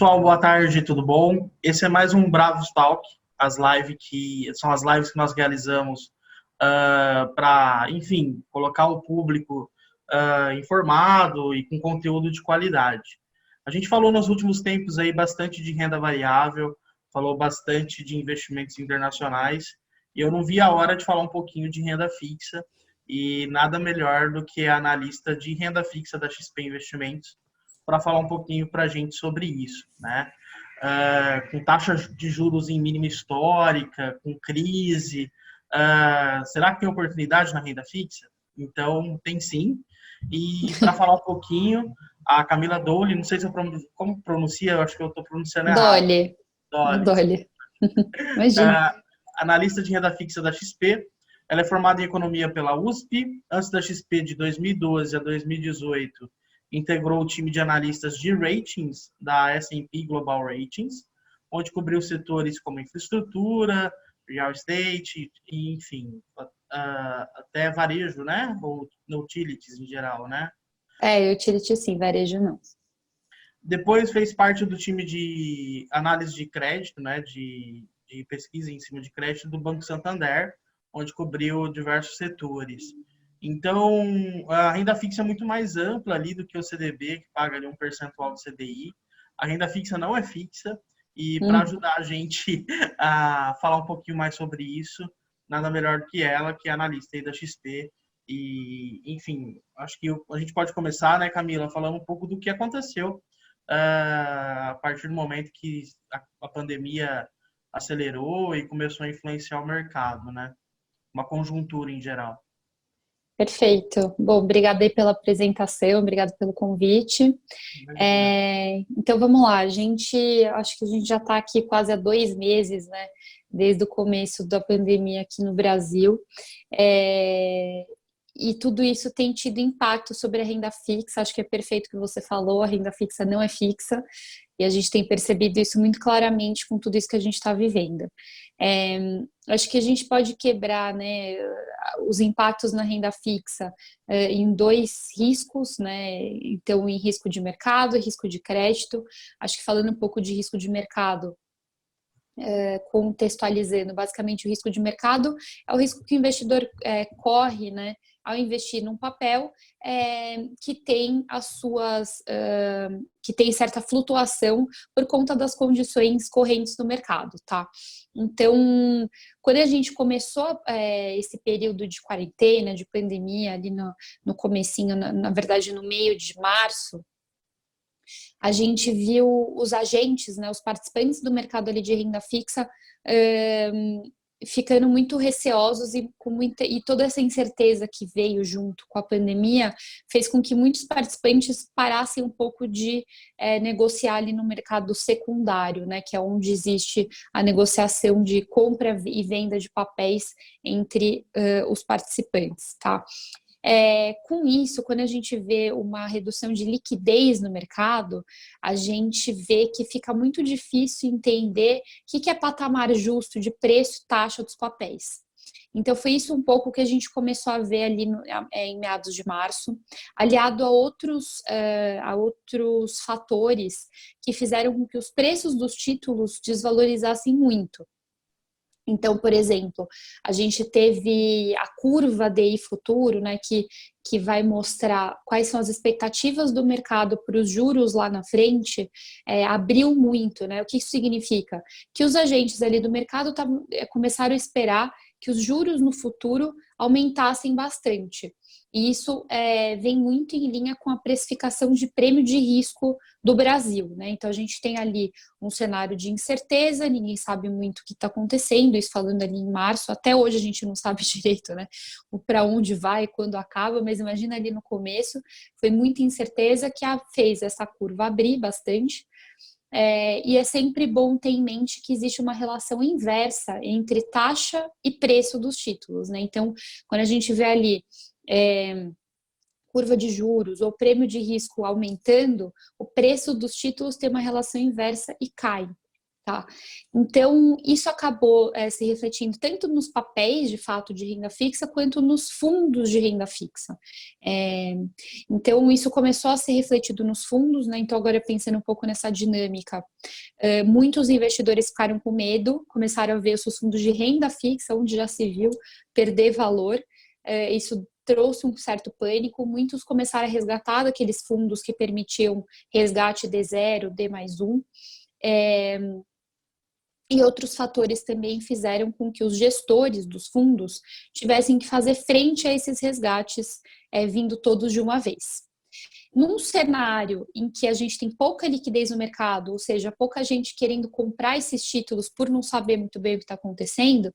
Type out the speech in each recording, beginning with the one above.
pessoal, boa tarde, tudo bom? Esse é mais um Bravos Talk, são as lives que nós realizamos para, enfim, colocar o público informado e com conteúdo de qualidade. A gente falou nos últimos tempos aí bastante de renda variável, falou bastante de investimentos internacionais, e eu não vi a hora de falar um pouquinho de renda fixa, e nada melhor do que a analista de renda fixa da XP Investimentos para falar um pouquinho para a gente sobre isso, né? Com taxas de juros em mínima histórica, com crise, será que tem oportunidade na renda fixa? Então, tem sim. E para falar um pouquinho, a Camila Dolly, não sei se como pronuncia, eu acho que eu estou pronunciando errado. Dolly, Dolly. Dolly. Imagina. Analista de renda fixa da XP. Ela é formada em economia pela USP. Antes da XP, de 2012 a 2018, integrou o time de analistas de ratings da S&P Global Ratings, onde cobriu setores como infraestrutura, real estate, e, enfim, até varejo, né? Ou utilities em geral, né? Utility sim, varejo não. Depois fez parte do time de análise de crédito, né? De pesquisa em cima de crédito do Banco Santander, onde cobriu diversos setores. Então, a renda fixa é muito mais ampla ali do que o CDB, que paga ali um percentual do CDI. A renda fixa não é fixa, e para ajudar a gente a falar um pouquinho mais sobre isso, nada melhor do que ela, que é analista aí da XP. E, enfim, acho que a gente pode começar, né, Camila, falando um pouco do que aconteceu a partir do momento que a pandemia acelerou e começou a influenciar o mercado, né? Uma conjuntura em geral. Perfeito. Bom, obrigada aí pela apresentação, obrigada pelo convite. Então vamos lá, acho que a gente já está aqui quase há 2 meses, né? Desde o começo da pandemia aqui no Brasil. E tudo isso tem tido impacto sobre a renda fixa. Acho que é perfeito o que você falou, a renda fixa não é fixa, e a gente tem percebido isso muito claramente com tudo isso que a gente está vivendo. Acho que a gente pode quebrar, né, os impactos na renda fixa em 2 riscos, né? Então, em risco de mercado e risco de crédito. Acho que falando um pouco de risco de mercado, contextualizando, basicamente o risco de mercado é o risco que o investidor corre, né, ao investir num papel que tem que tem certa flutuação por conta das condições correntes do mercado, tá? Então, quando a gente começou esse período de quarentena, de pandemia, ali no comecinho, na verdade no meio de março, a gente viu os agentes, né, os participantes do mercado ali de renda fixa ficando muito receosos e toda essa incerteza que veio junto com a pandemia fez com que muitos participantes parassem um pouco de negociar ali no mercado secundário, né, que é onde existe a negociação de compra e venda de papéis entre os participantes, tá? Com isso, quando a gente vê uma redução de liquidez no mercado, a gente vê que fica muito difícil entender o que é patamar justo de preço e taxa dos papéis. Então, foi isso um pouco que a gente começou a ver ali em meados de março, aliado a outros fatores que fizeram com que os preços dos títulos desvalorizassem muito. Então, por exemplo, a gente teve a curva DI futuro, né, que vai mostrar quais são as expectativas do mercado para os juros lá na frente, abriu muito, né? O que isso significa? Que os agentes ali do mercado começaram a esperar que os juros no futuro aumentassem bastante. E isso vem muito em linha com a precificação de prêmio de risco do Brasil, né? Então a gente tem ali um cenário de incerteza, ninguém sabe muito o que está acontecendo, isso falando ali em março, até hoje a gente não sabe direito, né? Para onde vai, quando acaba, mas imagina ali no começo, foi muita incerteza que fez essa curva abrir bastante. E é sempre bom ter em mente que existe uma relação inversa entre taxa e preço dos títulos, né? Então, quando a gente vê ali curva de juros ou prêmio de risco aumentando, o preço dos títulos tem uma relação inversa e cai. Tá? Então, isso acabou se refletindo tanto nos papéis, de fato, de renda fixa, quanto nos fundos de renda fixa. Então, isso começou a ser refletido nos fundos, né? Então, agora pensando um pouco nessa dinâmica, muitos investidores ficaram com medo, começaram a ver os seus fundos de renda fixa, onde já se viu, perder valor. Isso trouxe um certo pânico, muitos começaram a resgatar daqueles fundos que permitiam resgate D0, D+1, e outros fatores também fizeram com que os gestores dos fundos tivessem que fazer frente a esses resgates, vindo todos de uma vez. Num cenário em que a gente tem pouca liquidez no mercado, ou seja, pouca gente querendo comprar esses títulos por não saber muito bem o que está acontecendo,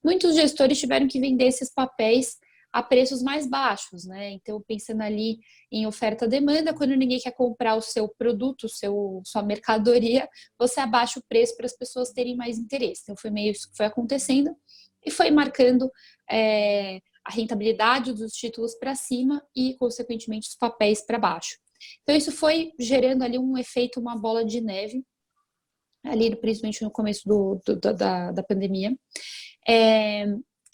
muitos gestores tiveram que vender esses papéis a preços mais baixos, né? Então, pensando ali em oferta-demanda, quando ninguém quer comprar o seu produto, sua mercadoria, você abaixa o preço para as pessoas terem mais interesse. Então, foi meio isso que foi acontecendo e foi marcando a rentabilidade dos títulos para cima e, consequentemente, os papéis para baixo. Então, isso foi gerando ali um efeito, uma bola de neve, ali principalmente no começo da pandemia,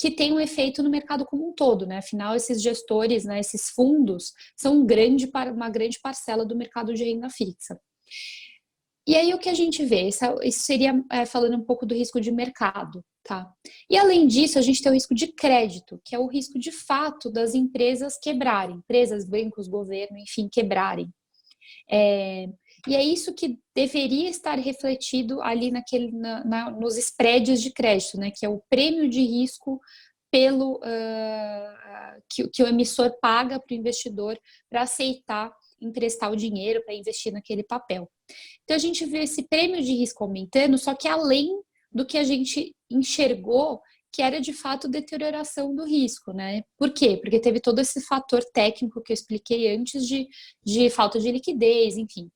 que tem um efeito no mercado como um todo, né? Afinal, esses gestores, né, esses fundos, são uma grande parcela do mercado de renda fixa. E aí o que a gente vê? Isso seria falando um pouco do risco de mercado, tá? E além disso, a gente tem o risco de crédito, que é o risco de fato das empresas quebrarem, empresas, bancos, governo, enfim, quebrarem. E é isso que deveria estar refletido ali nos spreads de crédito, né? Que é o prêmio de risco que o emissor paga para o investidor para aceitar emprestar o dinheiro para investir naquele papel. Então a gente vê esse prêmio de risco aumentando, só que além do que a gente enxergou que era de fato deterioração do risco, né? Por quê? Porque teve todo esse fator técnico que eu expliquei antes de falta de liquidez, enfim.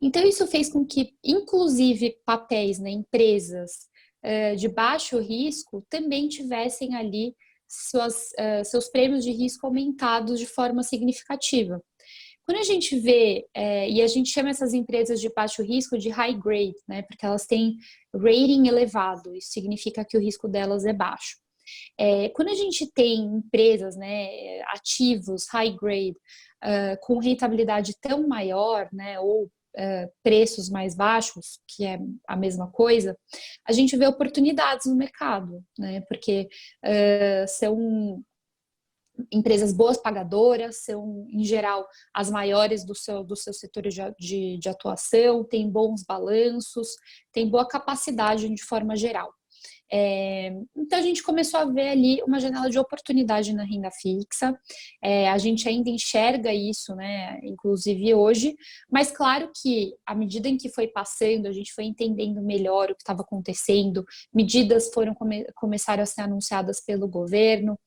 Então isso fez com que, inclusive, papéis, né, empresas de baixo risco também tivessem ali seus prêmios de risco aumentados de forma significativa. Quando a gente vê, e a gente chama essas empresas de baixo risco de high grade, né, porque elas têm rating elevado, isso significa que o risco delas é baixo. Quando a gente tem empresas, né, ativos high grade, com rentabilidade tão maior, né, ou preços mais baixos, que é a mesma coisa, a gente vê oportunidades no mercado, né, porque são empresas boas pagadoras, são, em geral, as maiores do seu setor de atuação, têm bons balanços, têm boa capacidade de forma geral. Então a gente começou a ver ali uma janela de oportunidade na renda fixa, a gente ainda enxerga isso, né, inclusive hoje, mas claro que à medida em que foi passando, a gente foi entendendo melhor o que estava acontecendo, medidas começaram a ser anunciadas pelo governo,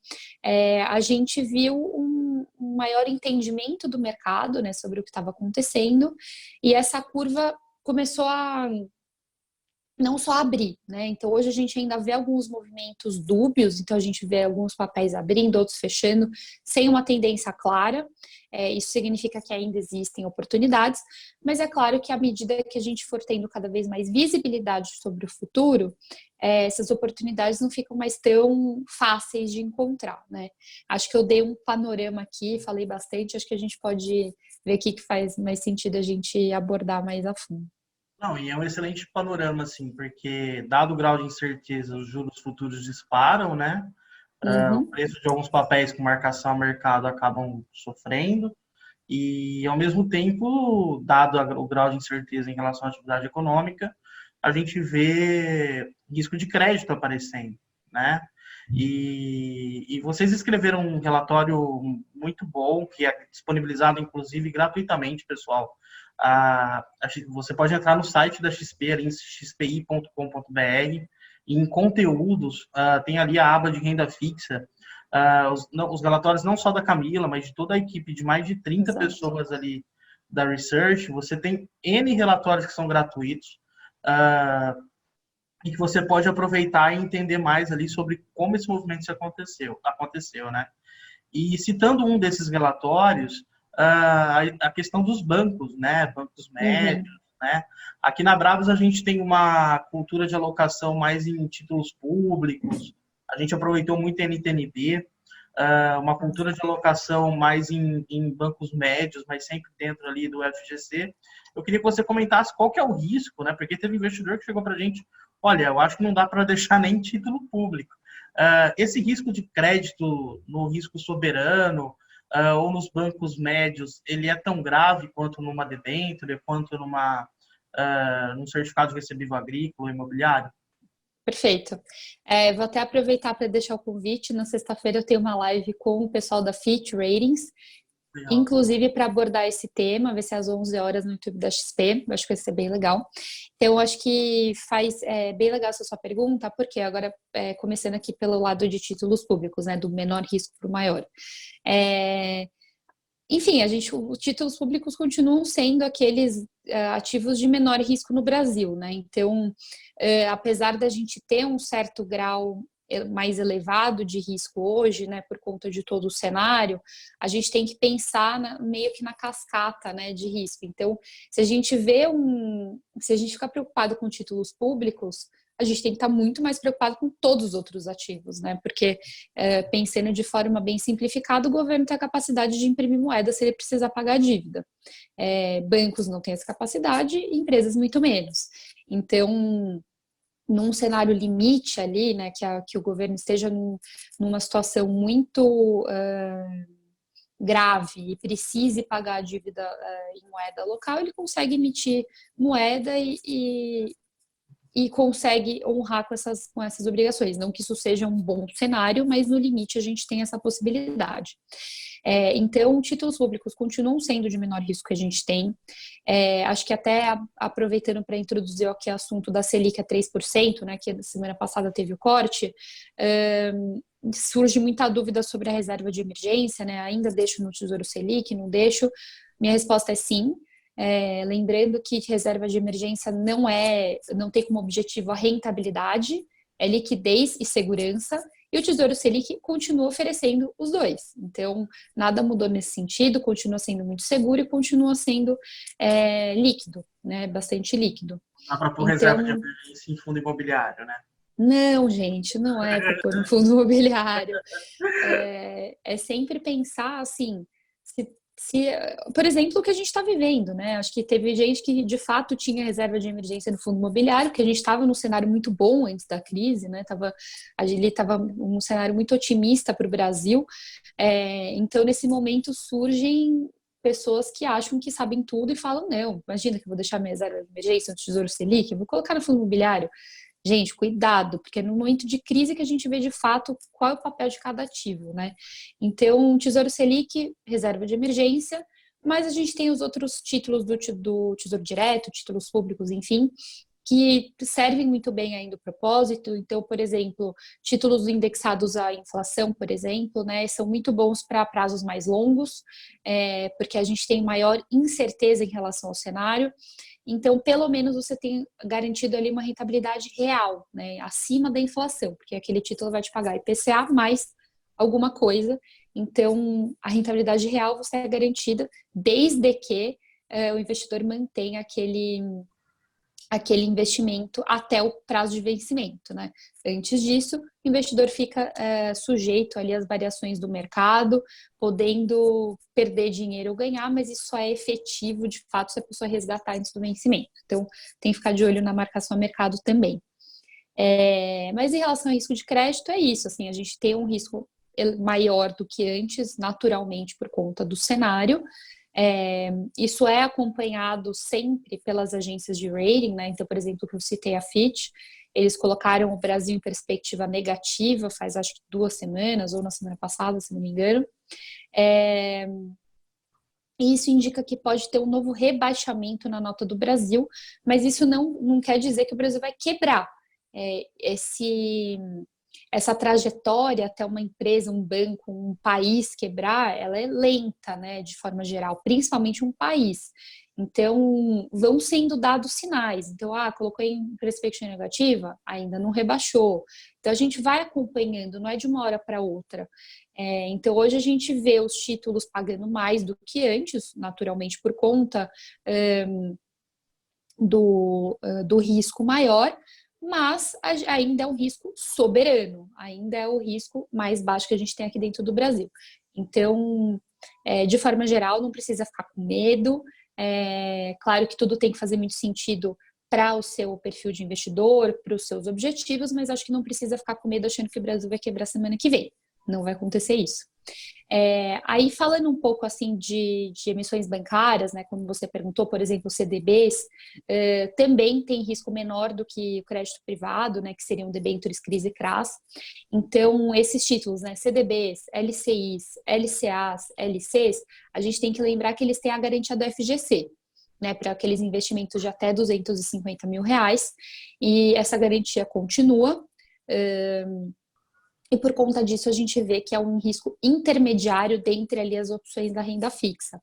a gente viu um maior entendimento do mercado, né, sobre o que estava acontecendo, e essa curva começou a não só abrir, né? Então hoje a gente ainda vê alguns movimentos dúbios, então a gente vê alguns papéis abrindo, outros fechando, sem uma tendência clara. Isso significa que ainda existem oportunidades, mas é claro que à medida que a gente for tendo cada vez mais visibilidade sobre o futuro, essas oportunidades não ficam mais tão fáceis de encontrar, né? Acho que eu dei um panorama aqui, falei bastante, acho que a gente pode ver aqui que faz mais sentido a gente abordar mais a fundo. Não, e é um excelente panorama, assim, porque, dado o grau de incerteza, os juros futuros disparam, né? O Uhum. preço de alguns papéis com marcação a mercado acabam sofrendo, e, ao mesmo tempo, dado o grau de incerteza em relação à atividade econômica, a gente vê risco de crédito aparecendo, né? E vocês escreveram um relatório muito bom, que é disponibilizado, inclusive, gratuitamente, pessoal. Você pode entrar no site da XP, ali em xpi.com.br, e em conteúdos, tem ali a aba de renda fixa, os relatórios não só da Camila, mas de toda a equipe de mais de 30 Exato. pessoas ali da Research. Você tem N relatórios que são gratuitos, e que você pode aproveitar e entender mais ali sobre como esse movimento aconteceu, né? E citando um desses relatórios, a questão dos bancos, né? Bancos Uhum. médios, né? Aqui na Bravos a gente tem uma cultura de alocação mais em títulos públicos, a gente aproveitou muito a NTNB, uma cultura de alocação mais em bancos médios, mas sempre dentro ali do FGC. Eu queria que você comentasse qual que é o risco, né? Porque teve investidor que chegou para a gente, olha, eu acho que não dá para deixar nem título público. Esse risco de crédito no risco soberano ou nos bancos médios, ele é tão grave quanto numa debênture, quanto num certificado de recebível agrícola ou imobiliário? Perfeito. Vou até aproveitar para deixar o convite. Na sexta-feira eu tenho uma live com o pessoal da Fitch Ratings, Legal. inclusive para abordar esse tema, vai ser às 11 horas no YouTube da XP, acho que vai ser bem legal. Então, acho que faz bem legal essa sua pergunta, porque agora, começando aqui pelo lado de títulos públicos, né, do menor risco para o maior. Enfim, os títulos públicos continuam sendo aqueles ativos de menor risco no Brasil, né? Então, apesar da gente ter um certo grau mais elevado de risco hoje, né, por conta de todo o cenário, a gente tem que pensar meio que na cascata, né, de risco. Então, se a gente ficar preocupado com títulos públicos, a gente tem que estar muito mais preocupado com todos os outros ativos, né? Porque, pensando de forma bem simplificada, o governo tem a capacidade de imprimir moeda se ele precisar pagar a dívida. Bancos não têm essa capacidade, empresas muito menos. Então, num cenário limite ali, né, que o governo esteja numa situação muito grave e precise pagar a dívida em moeda local, ele consegue emitir moeda e consegue honrar com essas obrigações. Não que isso seja um bom cenário, mas no limite a gente tem essa possibilidade. Então, títulos públicos continuam sendo de menor risco que a gente tem. Acho que até aproveitando para introduzir aqui o assunto da Selic a 3%, né, que na semana passada teve o corte, surge muita dúvida sobre a reserva de emergência, né? Ainda deixo no Tesouro Selic, não deixo? Minha resposta é sim. Lembrando que reserva de emergência não tem como objetivo a rentabilidade, é liquidez e segurança, e o Tesouro Selic continua oferecendo os dois. Então, nada mudou nesse sentido, continua sendo muito seguro e continua sendo líquido, né? Bastante líquido. Dá para pôr reserva de Então, emergência em fundo imobiliário, né? não, gente, não é para pôr no fundo imobiliário. É sempre pensar assim, se, por exemplo, o que a gente está vivendo, né? Acho que teve gente que de fato tinha reserva de emergência no fundo imobiliário, que a gente estava num cenário muito bom antes da crise, né? Ali estava um cenário muito otimista para o Brasil. Então, nesse momento, surgem pessoas que acham que sabem tudo e falam, não, imagina que eu vou deixar minha reserva de emergência no Tesouro Selic, eu vou colocar no fundo imobiliário. Gente, cuidado, porque é no momento de crise que a gente vê de fato qual é o papel de cada ativo, né? Então, Tesouro Selic, reserva de emergência, mas a gente tem os outros títulos do Tesouro Direto, títulos públicos, enfim, que servem muito bem ainda o propósito. Então, por exemplo, títulos indexados à inflação, por exemplo, né, são muito bons para prazos mais longos, porque a gente tem maior incerteza em relação ao cenário. Então, pelo menos você tem garantido ali uma rentabilidade real, né, acima da inflação, porque aquele título vai te pagar IPCA mais alguma coisa. Então, a rentabilidade real você é garantida desde que o investidor mantenha aquele investimento até o prazo de vencimento, né? Antes disso, o investidor fica sujeito ali às variações do mercado, podendo perder dinheiro ou ganhar, mas isso só é efetivo, de fato, se a pessoa resgatar antes do vencimento. Então, tem que ficar de olho na marcação a mercado também. Mas em relação ao risco de crédito, é isso, assim, a gente tem um risco maior do que antes, naturalmente, por conta do cenário. Isso é acompanhado sempre pelas agências de rating, né? Então, por exemplo, que eu citei a Fitch, eles colocaram o Brasil em perspectiva negativa faz acho que 2 semanas, ou na semana passada, se não me engano. E isso indica que pode ter um novo rebaixamento na nota do Brasil, mas isso não quer dizer que o Brasil vai quebrar. Essa trajetória até uma empresa, um banco, um país quebrar, ela é lenta, né, de forma geral, principalmente um país. Então, vão sendo dados sinais. Então, colocou em perspectiva negativa, ainda não rebaixou. Então, a gente vai acompanhando, não é de uma hora para outra. Então, hoje a gente vê os títulos pagando mais do que antes, naturalmente, por conta do risco maior, mas ainda é um risco soberano, ainda é o risco mais baixo que a gente tem aqui dentro do Brasil. Então, de forma geral, não precisa ficar com medo. Claro que tudo tem que fazer muito sentido para o seu perfil de investidor, para os seus objetivos, mas acho que não precisa ficar com medo achando que o Brasil vai quebrar semana que vem. Não vai acontecer isso. Aí falando um pouco assim de emissões bancárias, né, como você perguntou, por exemplo, CDBs, também tem risco menor do que o crédito privado, né, que seriam debêntures CRIs e CRAs. Então, esses títulos, né, CDBs, LCIs, LCAs, LCs, a gente tem que lembrar que eles têm a garantia do FGC, né, para aqueles investimentos de até R$250 mil, e essa garantia continua. E por conta disso a gente vê que é um risco intermediário dentre ali as opções da renda fixa.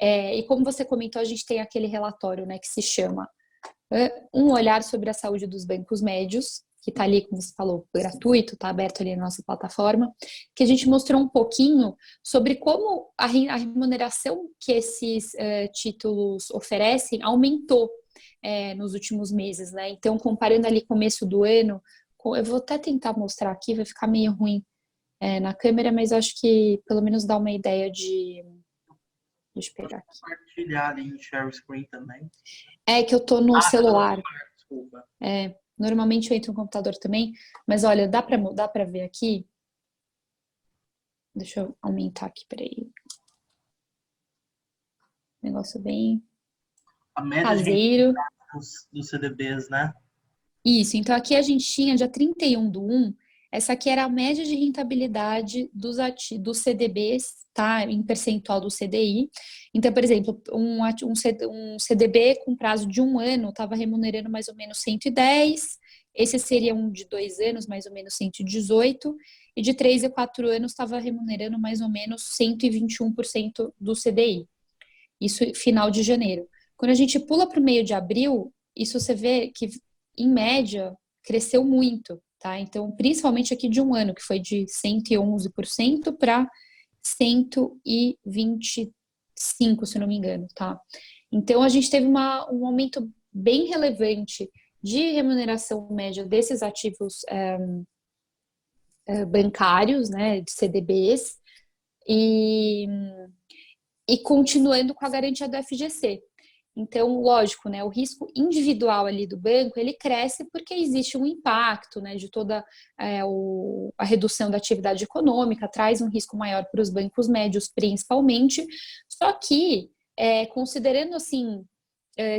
E como você comentou, a gente tem aquele relatório, né, que se chama Um Olhar sobre a Saúde dos Bancos Médios, que está ali, como você falou, gratuito, está aberto ali na nossa plataforma, que a gente mostrou um pouquinho sobre como a remuneração que esses títulos oferecem aumentou nos últimos meses, né? Então, comparando ali começo do ano, eu vou até tentar mostrar aqui, vai ficar meio ruim na câmera, mas eu acho que pelo menos dá uma ideia de... Deixa eu pegar aqui. Compartilhar ali em share screen também. É que eu tô no celular. Desculpa. Normalmente eu entro no computador também, mas olha, dá pra ver aqui? Deixa eu aumentar aqui, peraí. Negócio bem A média caseiro. dos CDBs, né? Isso, então aqui a gente tinha, dia 31/1, essa aqui era a média de rentabilidade dos CDBs, tá? Em percentual do CDI. Então, por exemplo, um CDB com prazo de 1 ano estava remunerando mais ou menos 110, esse seria um de 2 anos, mais ou menos 118, e de 3 a 4 anos estava remunerando mais ou menos 121% do CDI. Isso final de janeiro. Quando a gente pula para o meio de abril, isso você vê que em média, cresceu muito, tá? Então, principalmente aqui de 1 ano, que foi de 111% para 125%, se não me engano, tá? Então, a gente teve um aumento bem relevante de remuneração média desses ativos bancários, né, de CDBs, e continuando com a garantia do FGC. Então, lógico, né, o risco individual ali do banco, ele cresce porque existe um impacto, né, de toda a redução da atividade econômica, traz um risco maior para os bancos médios, principalmente. Só que, considerando, assim,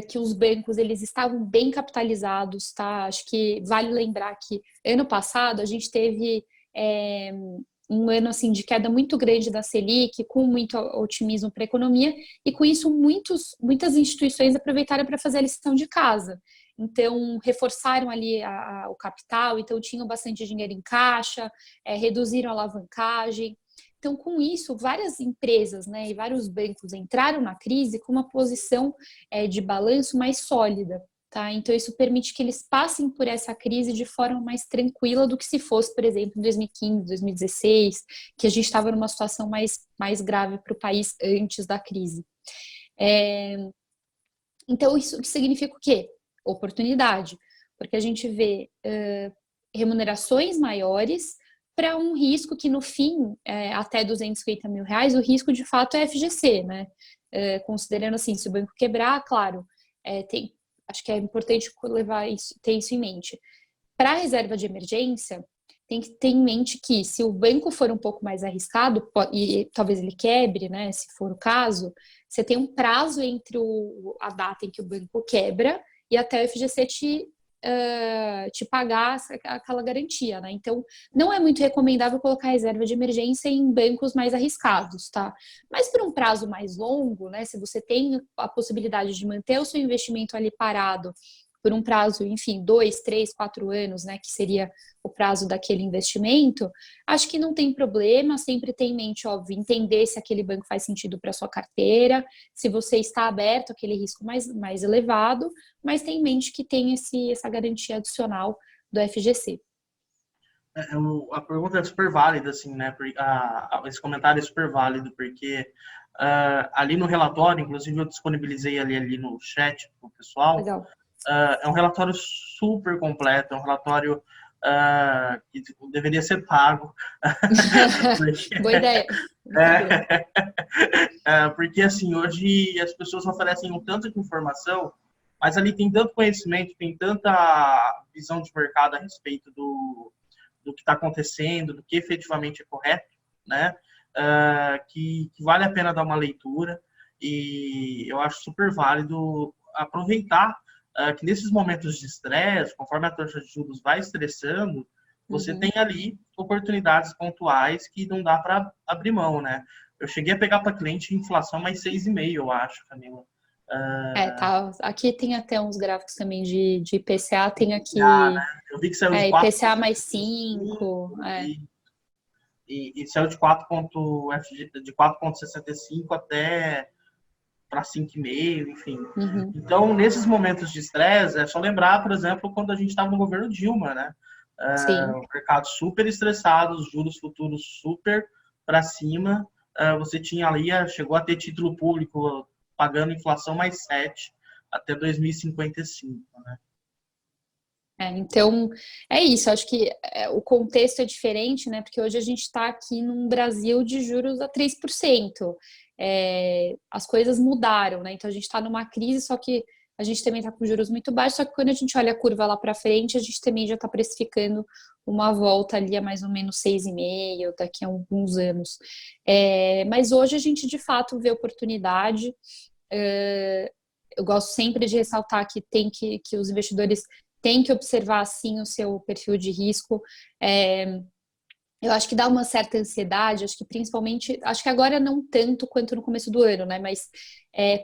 que os bancos, eles estavam bem capitalizados, tá? Acho que vale lembrar que ano passado a gente teve um ano assim de queda muito grande da Selic, com muito otimismo para a economia, e com isso muitas instituições aproveitaram para fazer a lição de casa. Então, reforçaram ali o capital, então tinham bastante dinheiro em caixa, reduziram a alavancagem. Então, com isso, várias empresas, né, e vários bancos entraram na crise com uma posição de balanço mais sólida. Tá? Então, isso permite que eles passem por essa crise de forma mais tranquila do que se fosse, por exemplo, em 2015, 2016, que a gente estava numa situação mais grave para o país antes da crise. Então, isso significa o quê? Oportunidade, porque a gente vê remunerações maiores para um risco que, no fim, até R$250 mil, o risco de fato é FGC, né? Considerando assim, se o banco quebrar, claro, acho que é importante ter isso em mente. Para a reserva de emergência, tem que ter em mente que se o banco for um pouco mais arriscado, e talvez ele quebre, né, se for o caso, você tem um prazo entre a data em que o banco quebra e até o FGC te pagar aquela garantia, né? Então, não é muito recomendável colocar reserva de emergência em bancos mais arriscados, tá? Mas por um prazo mais longo, né? Se você tem a possibilidade de manter o seu investimento ali parado por um prazo, enfim, 2, 3, 4 anos, né, que seria o prazo daquele investimento, acho que não tem problema, sempre tem em mente, óbvio, entender se aquele banco faz sentido para sua carteira, se você está aberto àquele risco mais elevado, mas tem em mente que tem essa garantia adicional do FGC. A pergunta é super válida, assim, né? Esse comentário é super válido, porque ali no relatório, inclusive eu disponibilizei ali no chat para o pessoal, Legal. é um relatório super completo, é um relatório que deveria ser pago. Boa ideia. Porque, assim, hoje as pessoas oferecem um tanto de informação, mas ali tem tanto conhecimento, tem tanta visão de mercado a respeito do que está acontecendo, do que efetivamente é correto, né? Que vale a pena dar uma leitura, e eu acho super válido aproveitar que nesses momentos de estresse, conforme a taxa de juros vai estressando, você tem ali oportunidades pontuais que não dá para abrir mão, né? Eu cheguei a pegar para cliente inflação mais 6,5, eu acho, Camila. Tá. Aqui tem até uns gráficos também de IPCA, tem IPCA, né? aqui Eu vi que saiu de IPCA mais 4,65 5. e saiu de 4,65 até para 5,5, enfim. Então, nesses momentos de estresse, é só lembrar, por exemplo, quando a gente estava no governo Dilma, né? Sim. O mercado super estressado, os juros futuros super para cima. Você tinha ali, chegou a ter título público pagando inflação mais 7 até 2055, né? Então, é isso. Acho que o contexto é diferente, né? Porque hoje a gente está aqui num Brasil de juros a 3%. As coisas mudaram, né? Então, a gente está numa crise, só que a gente também está com juros muito baixos. Só que quando a gente olha a curva lá para frente, a gente também já está precificando uma volta ali a mais ou menos 6,5 daqui a alguns anos. Mas hoje a gente, de fato, vê oportunidade. Eu gosto sempre de ressaltar que os investidores têm que observar, sim, o seu perfil de risco. Eu acho que dá uma certa ansiedade, acho que principalmente, acho que agora não tanto quanto no começo do ano, né? Mas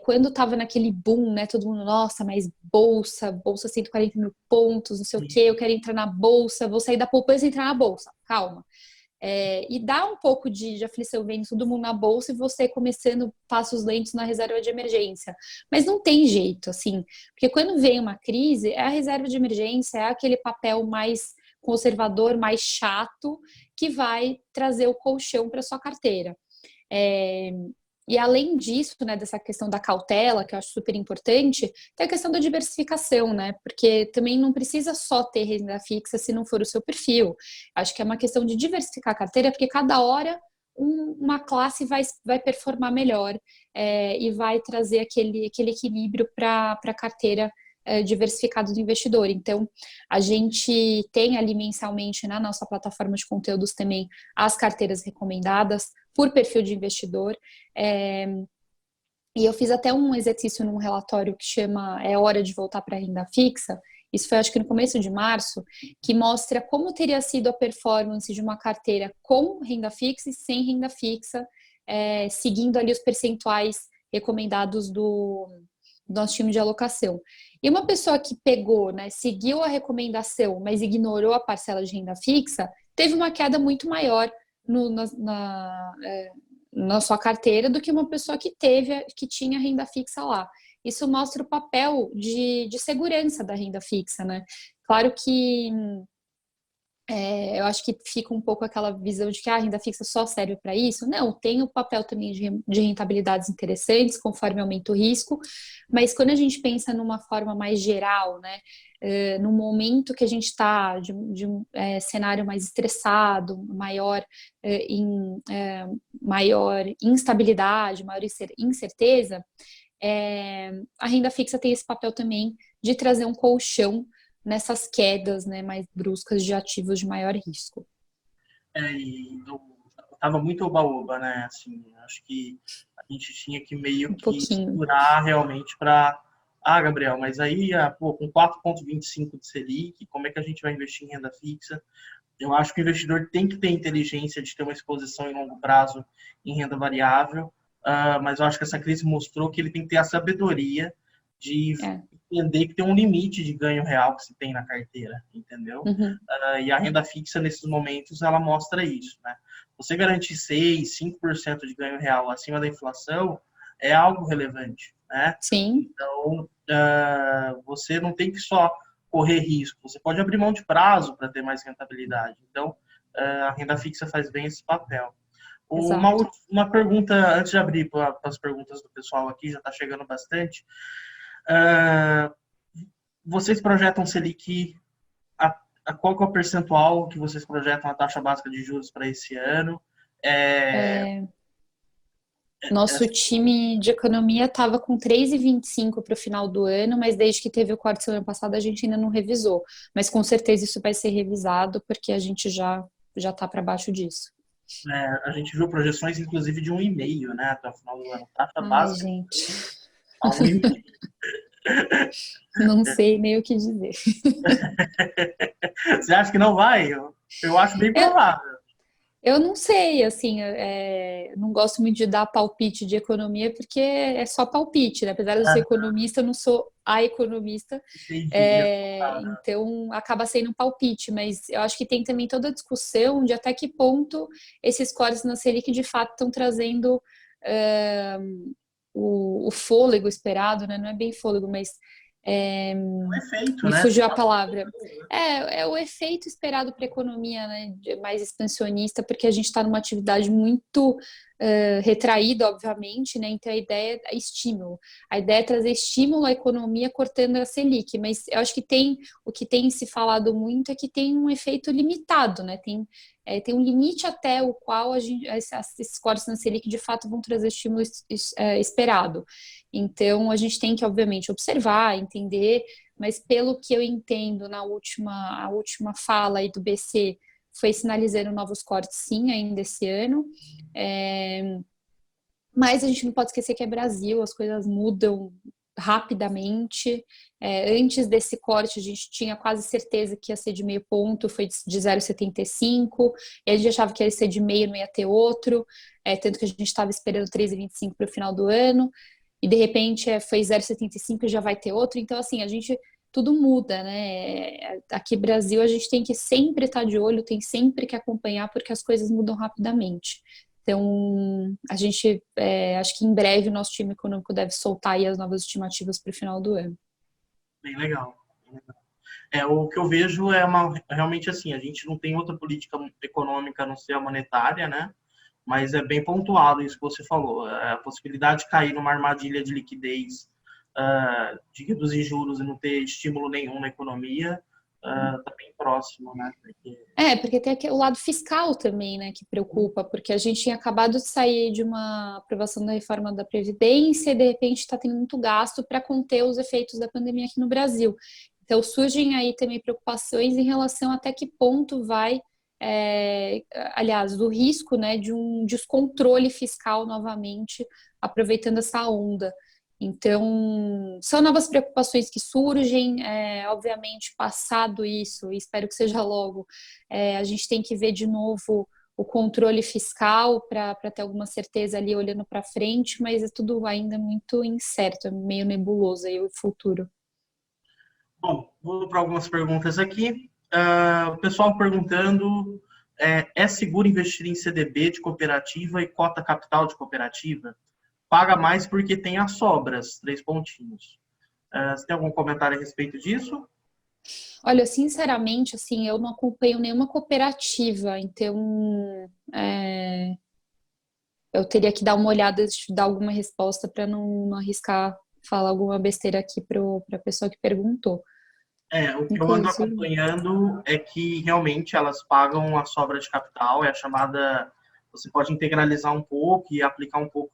quando estava naquele boom, né? Todo mundo, nossa, mas bolsa 140 mil pontos, não sei o quê, eu quero entrar na bolsa, vou sair da poupança e entrar na bolsa. Calma. E dá um pouco de aflição vendo todo mundo na bolsa e você começando passos lentos na reserva de emergência. Mas não tem jeito, assim, porque quando vem uma crise, a reserva de emergência, é aquele papel mais conservador, mais chato, que vai trazer o colchão para sua carteira. E além disso, né, dessa questão da cautela, que eu acho super importante, tem a questão da diversificação, né? Porque também não precisa só ter renda fixa se não for o seu perfil. Acho que é uma questão de diversificar a carteira, porque cada hora uma classe vai performar melhor e vai trazer aquele equilíbrio para a carteira diversificada do investidor. Então, a gente tem ali mensalmente na nossa plataforma de conteúdos também as carteiras recomendadas por perfil de investidor. E eu fiz até um exercício num relatório que chama É Hora de Voltar para a Renda Fixa. Isso foi, acho que no começo de março, que mostra como teria sido a performance de uma carteira com renda fixa e sem renda fixa, seguindo ali os percentuais recomendados do nosso time de alocação. E uma pessoa que pegou, né, seguiu a recomendação, mas ignorou a parcela de renda fixa, teve uma queda muito maior na sua carteira do que uma pessoa que tinha renda fixa lá. Isso mostra o papel de segurança da renda fixa, né? Claro que eu acho que fica um pouco aquela visão de que a renda fixa só serve para isso. Não, tem o papel também de rentabilidades interessantes, conforme aumenta o risco, mas quando a gente pensa numa forma mais geral, né, no momento que a gente está de um cenário mais estressado, maior instabilidade, maior incerteza, a renda fixa tem esse papel também de trazer um colchão nessas quedas, né, mais bruscas de ativos de maior risco. E eu tava muito oba-oba, né? Assim, acho que a gente tinha que meio que segurar realmente para Gabriel, mas aí, com 4,25 de Selic, como é que a gente vai investir em renda fixa? Eu acho que o investidor tem que ter inteligência de ter uma exposição em longo prazo em renda variável, mas eu acho que essa crise mostrou que ele tem que ter a sabedoria de entender que tem um limite de ganho real que se tem na carteira, entendeu? E a renda fixa, nesses momentos, ela mostra isso, né? Você garantir 6, 5% de ganho real acima da inflação é algo relevante, né? Sim. Então, você não tem que só correr risco, você pode abrir mão de prazo para ter mais rentabilidade. Então, a renda fixa faz bem esse papel. Exato. Uma pergunta, antes de abrir para as perguntas do pessoal aqui, já está chegando bastante. Uh, Vocês projetam Selic, qual que é o percentual que vocês projetam a taxa básica de juros para esse ano? Nosso time de economia estava com 3,25 para o final do ano, mas desde que teve o corte semana passada a gente ainda não revisou. Mas com certeza isso vai ser revisado, porque a gente já está para baixo disso. A gente viu projeções, inclusive, de 1,5, né, até o final do ano. Taxa Ai, básica gente, a 1,5. não sei nem o que dizer. Você acha que não vai? Eu acho bem provável. Eu não sei, assim, não gosto muito de dar palpite de economia porque é só palpite, né? Apesar de eu ser economista, eu não sou a economista, Entendi. então acaba sendo um palpite, mas eu acho que tem também toda a discussão de até que ponto esses cortes na Selic de fato estão trazendo o fôlego esperado, né? Não é bem fôlego, mas O efeito, me né? fugiu a palavra. É o efeito esperado para a economia, né, mais expansionista, porque a gente está numa atividade muito retraída, obviamente, né? Então a ideia é estímulo. A ideia é trazer estímulo à economia cortando a Selic, mas eu acho que o que tem se falado muito é que tem um efeito limitado, né? Tem um limite até o qual esses cortes na Selic de fato vão trazer estímulo esperado. Então a gente tem que, obviamente, observar, entender, mas pelo que eu entendo a última fala aí do BC foi sinalizando novos cortes sim ainda esse ano. Mas a gente não pode esquecer que é Brasil, as coisas mudam rapidamente. Antes desse corte, a gente tinha quase certeza que ia ser de meio ponto, foi de 0,75, e a gente achava que ia ser de meio, não ia ter outro, tanto que a gente estava esperando 3,25 para o final do ano, e de repente foi 0,75 e já vai ter outro. Então, assim, tudo muda, né? Aqui no Brasil a gente tem que sempre estar de olho, tem sempre que acompanhar, porque as coisas mudam rapidamente. Então, acho que em breve o nosso time econômico deve soltar aí as novas estimativas para o final do ano. Bem legal. O que eu vejo realmente assim, a gente não tem outra política econômica a não ser a monetária, né? Mas é bem pontuado isso que você falou. A possibilidade de cair numa armadilha de liquidez, de reduzir juros e não ter estímulo nenhum na economia, está bem próximo, né? Porque tem o lado fiscal também, né, que preocupa, porque a gente tinha acabado de sair de uma aprovação da reforma da Previdência e de repente está tendo muito gasto para conter os efeitos da pandemia aqui no Brasil. Então surgem aí também preocupações em relação até que ponto vai, aliás, do risco, né, de um descontrole fiscal novamente, aproveitando essa onda. Então, são novas preocupações que surgem, obviamente, passado isso, e espero que seja logo, a gente tem que ver de novo o controle fiscal para ter alguma certeza ali olhando para frente, mas é tudo ainda muito incerto, é meio nebuloso aí o futuro. Bom, vou para algumas perguntas aqui. O pessoal perguntando, é seguro investir em CDB de cooperativa e cota capital de cooperativa? Paga mais porque tem as sobras, 3 pontinhos. Você tem algum comentário a respeito disso? Olha, sinceramente, assim, eu não acompanho nenhuma cooperativa, então eu teria que dar uma olhada, dar alguma resposta para não arriscar falar alguma besteira aqui para a pessoa que perguntou. O que eu ando Inclusive, acompanhando é que realmente elas pagam a sobra de capital, é a chamada. Você pode integralizar um pouco e aplicar um pouco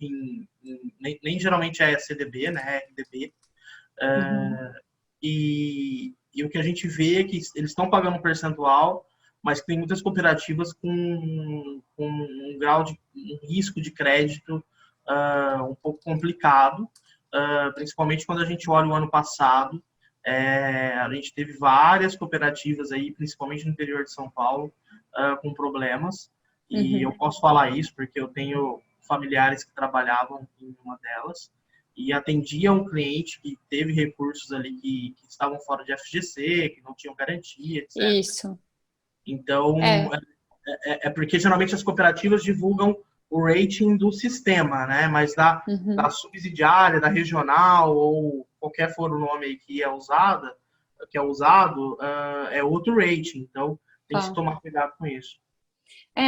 nem geralmente é CDB, né? É RDB. E o que a gente vê é que eles estão pagando um percentual, mas tem muitas cooperativas com um grau de um risco de crédito um pouco complicado, principalmente quando a gente olha o ano passado. A gente teve várias cooperativas aí, principalmente no interior de São Paulo, com problemas. E eu posso falar isso porque eu tenho familiares que trabalhavam em uma delas e atendia um cliente que teve recursos ali que estavam fora de FGC, que não tinham garantia, etc. isso. Então, porque geralmente as cooperativas divulgam o rating do sistema, né? Mas da subsidiária, da regional ou qualquer for o nome aí que é usado, é outro rating. Então, tem que se tomar cuidado com isso.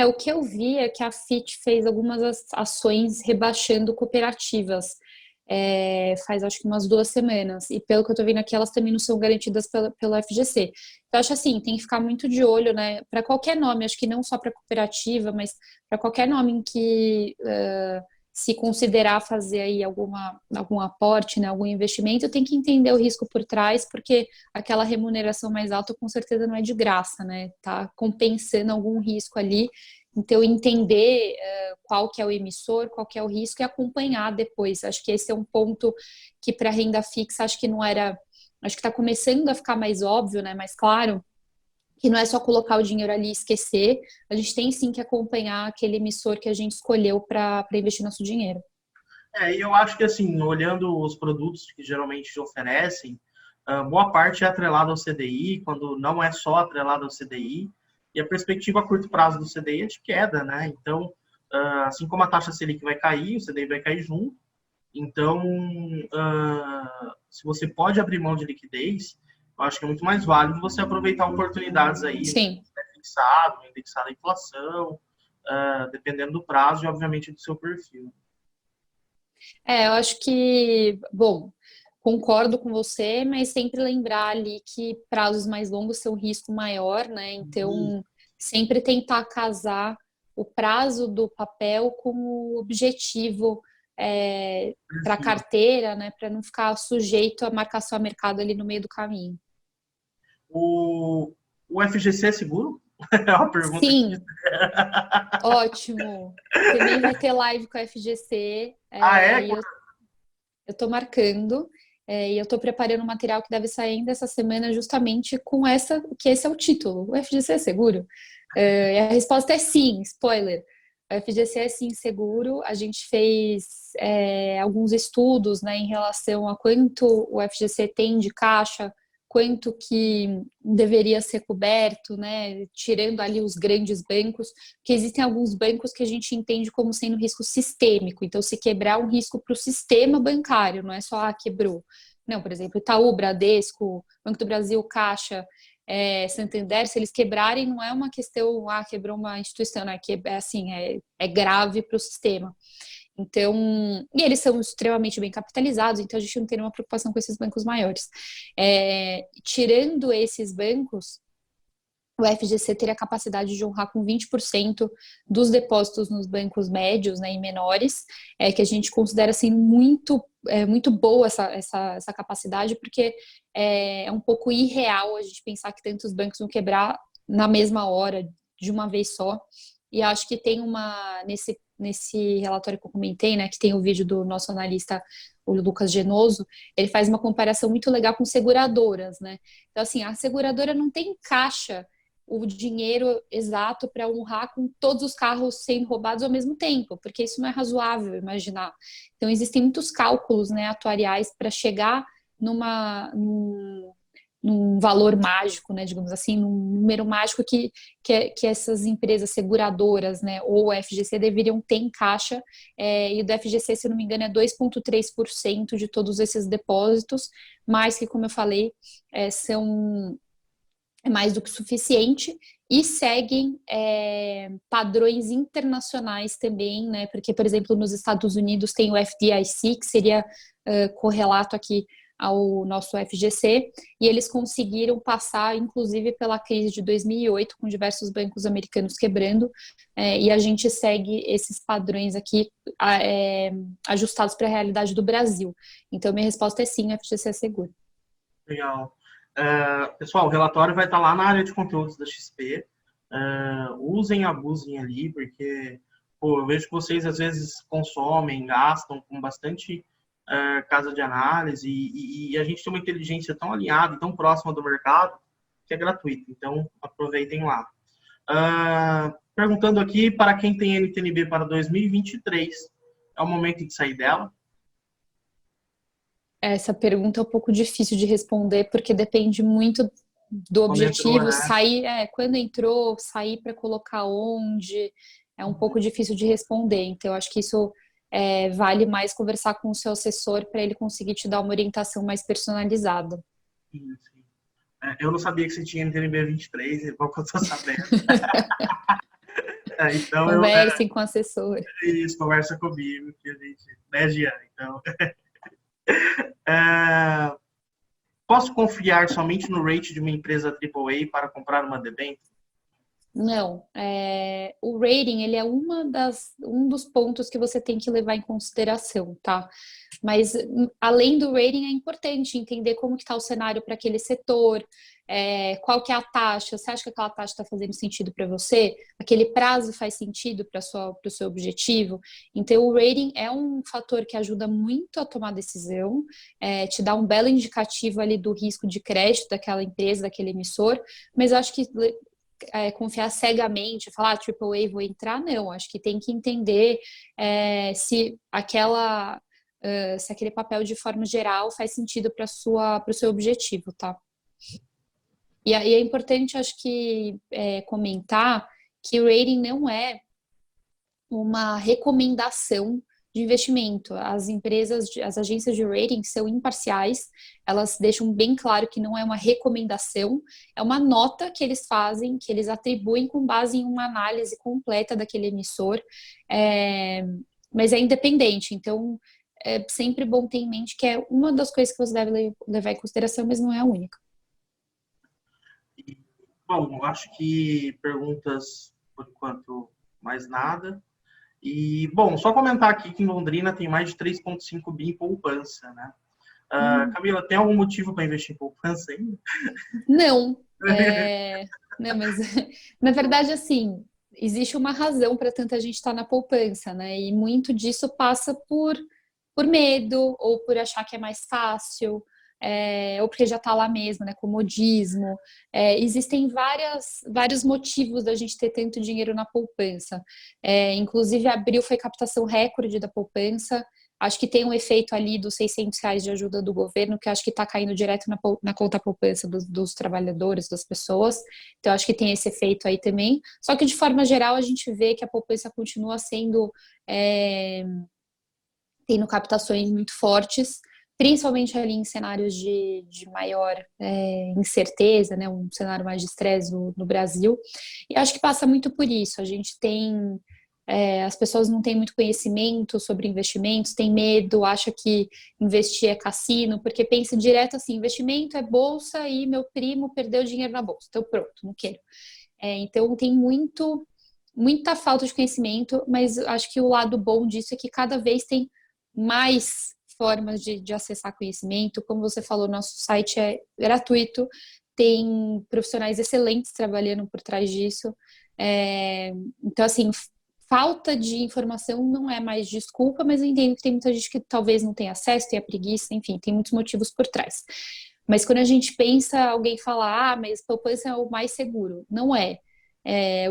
O que eu vi é que a FIT fez algumas ações rebaixando cooperativas. Faz acho que umas 2 semanas. E pelo que eu tô vendo aqui, elas também não são garantidas pelo FGC. Então, acho assim, tem que ficar muito de olho, né? Para qualquer nome, acho que não só para cooperativa, mas para qualquer nome em que se considerar fazer aí algum aporte, né, algum investimento, tem que entender o risco por trás, porque aquela remuneração mais alta com certeza não é de graça, né? Tá compensando algum risco ali. Então, entender qual que é o emissor, qual que é o risco e acompanhar depois. Acho que esse é um ponto que para renda fixa, acho que não era... Acho que está começando a ficar mais óbvio, né? Mais claro, que não é só colocar o dinheiro ali e esquecer. A gente tem sim que acompanhar aquele emissor que a gente escolheu para investir nosso dinheiro. E eu acho que, assim, olhando os produtos que geralmente oferecem, boa parte é atrelada ao CDI, quando não é só atrelada ao CDI, e a perspectiva a curto prazo do CDI é de queda, né? Então, assim como a taxa Selic vai cair, o CDI vai cair junto. Então, se você pode abrir mão de liquidez, eu acho que é muito mais válido você aproveitar oportunidades aí, Sim. indexado à inflação, dependendo do prazo e, obviamente, do seu perfil. Eu acho que, bom, concordo com você, mas sempre lembrar ali que prazos mais longos são um risco maior, né? Então, sempre tentar casar o prazo do papel com o objetivo para a carteira, né? Para não ficar sujeito a marcação a mercado ali no meio do caminho. O FGC é seguro? É uma pergunta aqui. Sim, ótimo. Também vai ter live com a FGC. É? E eu estou marcando. E eu estou preparando um material que deve sair ainda essa semana justamente com que esse é o título. O FGC é seguro? E a resposta é sim, spoiler. O FGC é sim seguro. A gente fez alguns estudos, né, em relação a quanto o FGC tem de caixa, quanto que deveria ser coberto, né, tirando ali os grandes bancos, porque existem alguns bancos que a gente entende como sendo risco sistêmico. Então, se quebrar, é um risco para o sistema bancário, não é só, quebrou. Não, por exemplo, Itaú, Bradesco, Banco do Brasil, Caixa, Santander, se eles quebrarem, não é uma questão, quebrou uma instituição, né? Que é grave para o sistema. Então, e eles são extremamente bem capitalizados, então a gente não tem nenhuma preocupação com esses bancos maiores. Tirando esses bancos, o FGC teria a capacidade de honrar com 20% dos depósitos nos bancos médios, né, e menores, que a gente considera assim muito boa essa capacidade, porque é um pouco irreal a gente pensar que tantos bancos vão quebrar na mesma hora, de uma vez só. E acho que tem nesse relatório que eu comentei, né, que tem o vídeo do nosso analista, o Lucas Genoso, ele faz uma comparação muito legal com seguradoras, né? Então, assim, a seguradora não tem caixa o dinheiro exato para honrar com todos os carros sendo roubados ao mesmo tempo, porque isso não é razoável imaginar. Então, existem muitos cálculos, né, atuariais para chegar num valor mágico, né, digamos assim, num número mágico que essas empresas seguradoras, né, ou o FGC deveriam ter em caixa, e o do FGC, se eu não me engano, é 2,3% de todos esses depósitos, mas que, como eu falei, são mais do que suficiente e seguem padrões internacionais também, né? Porque, por exemplo, nos Estados Unidos tem o FDIC, que seria correlato aqui ao nosso FGC, e eles conseguiram passar, inclusive, pela crise de 2008, com diversos bancos americanos quebrando, e a gente segue esses padrões aqui ajustados para a realidade do Brasil. Então, minha resposta é sim, o FGC é seguro. Legal. Pessoal, o relatório vai estar lá na área de conteúdos da XP. Usem, abusem ali, porque eu vejo que vocês às vezes consomem, gastam com bastante casa de análise e a gente tem uma inteligência tão alinhada e tão próxima do mercado que é gratuito. Então, aproveitem lá. Perguntando aqui para quem tem NTNB para 2023, é o momento de sair dela? Essa pergunta é um pouco difícil de responder, porque depende muito do objetivo. Entrou, né? Sair, quando entrou, sair para colocar onde, é um pouco difícil de responder. Então, eu acho que isso vale mais conversar com o seu assessor para ele conseguir te dar uma orientação mais personalizada. Sim. Eu não sabia que você tinha NTNB 23, é bom que eu tô sabendo. Então, Conversem com o assessor. isso, conversa comigo, que a gente, né, Jean? Então, é, posso confiar somente no rate de uma empresa AAA para comprar uma debênture? Não, o rating ele é um dos pontos que você tem que levar em consideração, tá? Mas além do rating é importante entender como que está o cenário para aquele setor, qual que é a taxa, você acha que aquela taxa está fazendo sentido para você? Aquele prazo faz sentido para o seu objetivo? Então o rating é um fator que ajuda muito a tomar decisão, te dá um belo indicativo ali do risco de crédito daquela empresa, daquele emissor, mas eu acho que confiar cegamente, falar AAA vou entrar, não. Acho que tem que entender se se aquele papel de forma geral faz sentido para o seu objetivo, tá? E aí é importante, acho que, comentar que o rating não é uma recomendação de investimento. As agências de rating são imparciais, elas deixam bem claro que não é uma recomendação, é uma nota que eles fazem, que eles atribuem com base em uma análise completa daquele emissor, mas é independente, então é sempre bom ter em mente que é uma das coisas que você deve levar em consideração, mas não é a única. Bom, acho que perguntas, por enquanto, mais nada. E, bom, só comentar aqui que em Londrina tem mais de 3,5 bi em poupança, né? Camila, tem algum motivo para investir em poupança ainda? Não, não, mas na verdade, assim, existe uma razão para tanta gente estar na poupança, né? E muito disso passa por medo, ou por achar que é mais fácil, ou porque já está lá mesmo, né? Comodismo. Existem vários motivos da gente ter tanto dinheiro na poupança. Inclusive, abril foi captação recorde da poupança. Acho que tem um efeito ali dos R$ 600 de ajuda do governo, que acho que está caindo direto na conta poupança dos trabalhadores, das pessoas. Então, acho que tem esse efeito aí também. Só que, de forma geral, a gente vê que a poupança continua tendo captações muito fortes, principalmente ali em cenários de maior incerteza, né? Um cenário mais de estresse no Brasil. E acho que passa muito por isso. A gente tem... as pessoas não têm muito conhecimento sobre investimentos, têm medo, acha que investir é cassino, porque pensa direto assim, investimento é bolsa e meu primo perdeu dinheiro na bolsa, então pronto, não quero. Então tem muita falta de conhecimento, mas acho que o lado bom disso é que cada vez tem mais formas de acessar conhecimento. Como você falou, nosso site é gratuito, tem profissionais excelentes trabalhando por trás disso. Então, assim, falta de informação não é mais desculpa, mas eu entendo que tem muita gente que talvez não tenha acesso, tenha preguiça, enfim, tem muitos motivos por trás. Mas quando a gente pensa, alguém fala, mas poupança é o mais seguro. Não é.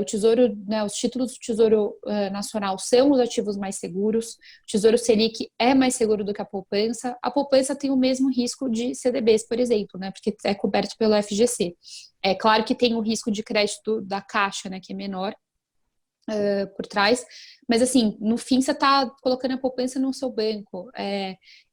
O Tesouro, né, os títulos do Tesouro Nacional são os ativos mais seguros, o Tesouro Selic é mais seguro do que a poupança tem o mesmo risco de CDBs, por exemplo, né, porque é coberto pelo FGC. É claro que tem o risco de crédito da Caixa, né, que é menor, por trás, mas assim, no fim você está colocando a poupança no seu banco,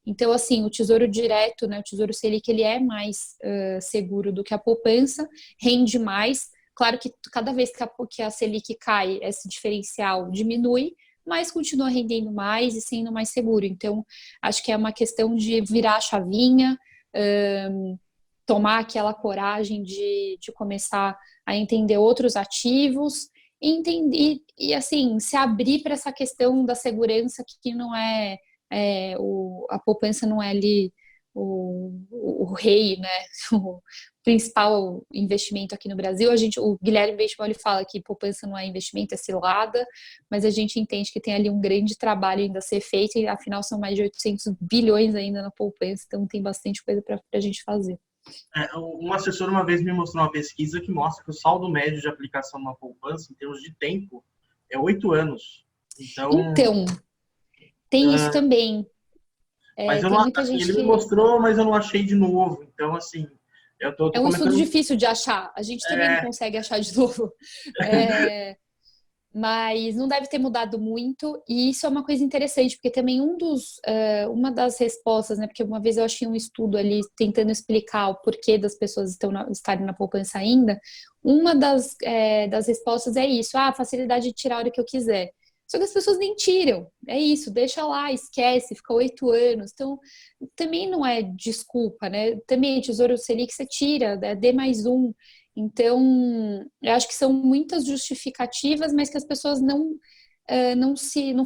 então assim, o Tesouro Direto, né, o Tesouro Selic, ele é mais seguro do que a poupança, rende mais, claro que cada vez que a Selic cai, esse diferencial diminui, mas continua rendendo mais e sendo mais seguro, então acho que é uma questão de virar a chavinha, tomar aquela coragem de começar a entender outros ativos, e entender e assim se abrir para essa questão da segurança que não a poupança não é ali o rei, né? O principal investimento aqui no Brasil. O Guilherme Benchimol, ele fala que poupança não é investimento, é cilada, mas a gente entende que tem ali um grande trabalho ainda a ser feito e afinal são mais de 800 bilhões ainda na poupança, então tem bastante coisa para a gente fazer. Um assessor uma vez me mostrou uma pesquisa que mostra que o saldo médio de aplicação numa poupança, em termos de tempo, é 8 anos. Então tem isso também. Mas eu tem não, muita assim, gente ele me que... mostrou, mas eu não achei de novo. Então, assim, eu tô É um estudo comentando... difícil de achar. A gente também não consegue achar de novo. Mas não deve ter mudado muito, e isso é uma coisa interessante, porque também uma das respostas, né? Porque uma vez eu achei um estudo ali tentando explicar o porquê das pessoas estarem na poupança ainda. Uma das respostas é isso: a facilidade de tirar a hora que eu quiser. Só que as pessoas nem tiram, é isso, deixa lá, esquece, fica 8 anos. Então, também não é desculpa, né? Também Tesouro Selic você tira, é D mais um. Então, eu acho que são muitas justificativas, mas que as pessoas não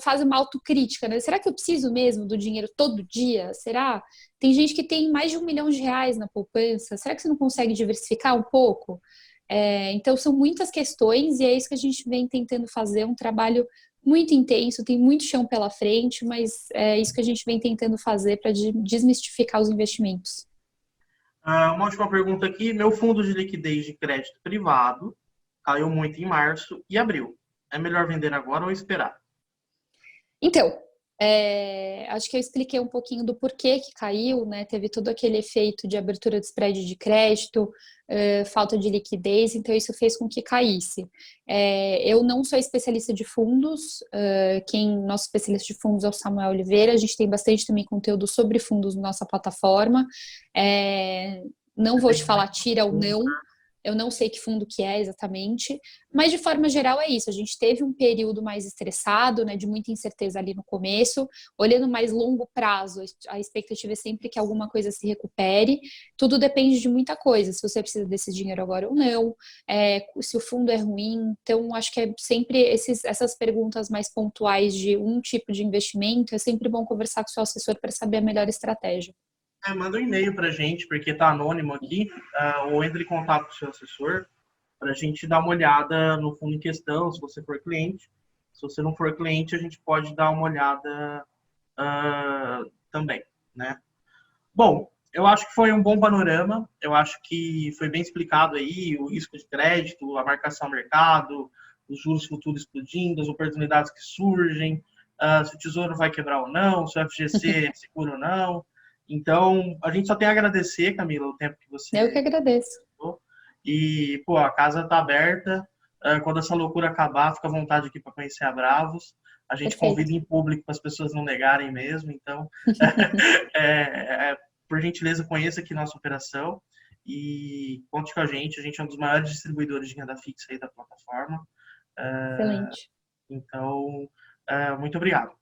fazem uma autocrítica, né? Será que eu preciso mesmo do dinheiro todo dia? Será? Tem gente que tem mais de R$ 1 milhão na poupança. Será que você não consegue diversificar um pouco? Então, são muitas questões e é isso que a gente vem tentando fazer, um trabalho muito intenso, tem muito chão pela frente, mas é isso que a gente vem tentando fazer para desmistificar os investimentos. Uma última pergunta aqui. Meu fundo de liquidez de crédito privado caiu muito em março e abril. É melhor vender agora ou esperar? Então, acho que eu expliquei um pouquinho do porquê que caiu, né? Teve todo aquele efeito de abertura de spread de crédito, falta de liquidez, então isso fez com que caísse. Eu não sou especialista de fundos, nosso especialista de fundos é o Samuel Oliveira, a gente tem bastante também conteúdo sobre fundos na nossa plataforma. Não vou te falar tira ou não, eu não sei que fundo que é exatamente, mas de forma geral é isso. A gente teve um período mais estressado, né, de muita incerteza ali no começo. Olhando mais longo prazo, a expectativa é sempre que alguma coisa se recupere. Tudo depende de muita coisa, se você precisa desse dinheiro agora ou não, se o fundo é ruim. Então, acho que é sempre essas perguntas mais pontuais de um tipo de investimento, é sempre bom conversar com o seu assessor para saber a melhor estratégia. Manda um e-mail para a gente, porque está anônimo aqui, ou entre em contato com o seu assessor para a gente dar uma olhada no fundo em questão, se você for cliente. Se você não for cliente, a gente pode dar uma olhada também, né? Bom, eu acho que foi um bom panorama, eu acho que foi bem explicado aí o risco de crédito, a marcação ao mercado, os juros futuros explodindo, as oportunidades que surgem, se o Tesouro vai quebrar ou não, se o FGC é seguro ou não. Então, a gente só tem a agradecer, Camila, o tempo que Eu que você agradeço. deu. E, pô, a casa está aberta. Quando essa loucura acabar, fica à vontade aqui para conhecer a Bravos. A gente Perfeito. convida em público para as pessoas não negarem mesmo. Então, por gentileza, conheça aqui nossa operação e conte com a gente. A gente é um dos maiores distribuidores de renda fixa aí da plataforma. Excelente. Então, muito obrigado.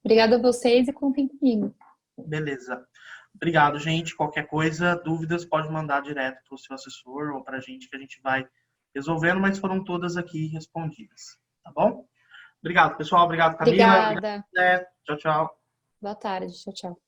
Obrigada a vocês e contem comigo. Beleza. Obrigado, gente. Qualquer coisa, dúvidas, pode mandar direto para o seu assessor ou para a gente que a gente vai resolvendo, mas foram todas aqui respondidas. Tá bom? Obrigado, pessoal. Obrigado, Camila. Obrigado, Obrigada. Zé. Tchau, tchau. Boa tarde. Tchau, tchau.